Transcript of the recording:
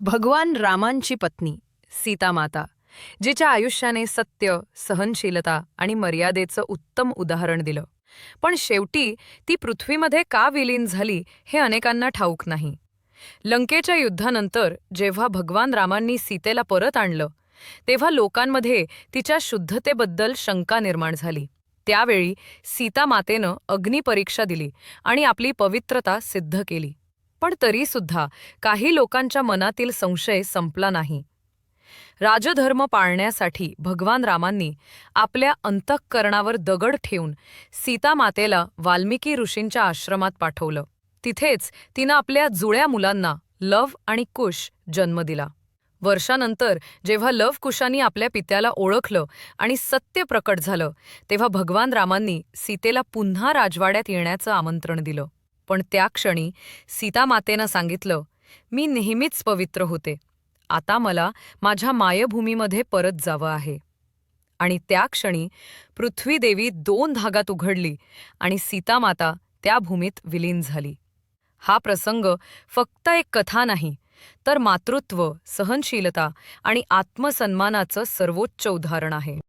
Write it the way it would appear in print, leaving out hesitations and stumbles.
भगवान रामांची पत्नी सीतामाता, जिच्या आयुष्याने सत्य, सहनशीलता आणि मर्यादेचं उत्तम उदाहरण दिलं. पण शेवटी ती पृथ्वीमध्ये का विलीन झाली हे अनेकांना ठाऊक नाही. लंकेच्या युद्धानंतर जेव्हा भगवान रामांनी सीतेला परत आणलं, तेव्हा लोकांमध्ये तिच्या शुद्धतेबद्दल शंका निर्माण झाली. त्यावेळी सीतामातेनं अग्निपरीक्षा दिली आणि आपली पवित्रता सिद्ध केली. पण तरीसुद्धा काही लोकांच्या मनातील संशय संपला नाही. राजधर्म पाळण्यासाठी भगवान रामांनी आपल्या अंतःकरणावर दगड ठेवून सीतामातेला वाल्मिकी ऋषींच्या आश्रमात पाठवलं. तिथेच तिनं आपल्या जुळ्या मुलांना लव आणि कुश जन्म दिला. वर्षानंतर जेव्हा लवकुशांनी आपल्या पित्याला ओळखलं आणि सत्य प्रकट झालं, तेव्हा भगवान रामांनी सीतेला पुन्हा राजवाड्यात येण्याचं आमंत्रण दिलं. पण त्या क्षणी सीतामातेनं सांगितलं, मी नेहमीच पवित्र होते, आता मला माझ्या मायभूमीमध्ये परत जावं आहे. आणि त्या क्षणी पृथ्वीदेवी 2 धागात उघडली आणि सीतामाता त्या भूमीत विलीन झाली. हा प्रसंग फक्त एक कथा नाही, तर मातृत्व, सहनशीलता आणि आत्मसन्मानाचं सर्वोच्च उदाहरण आहे.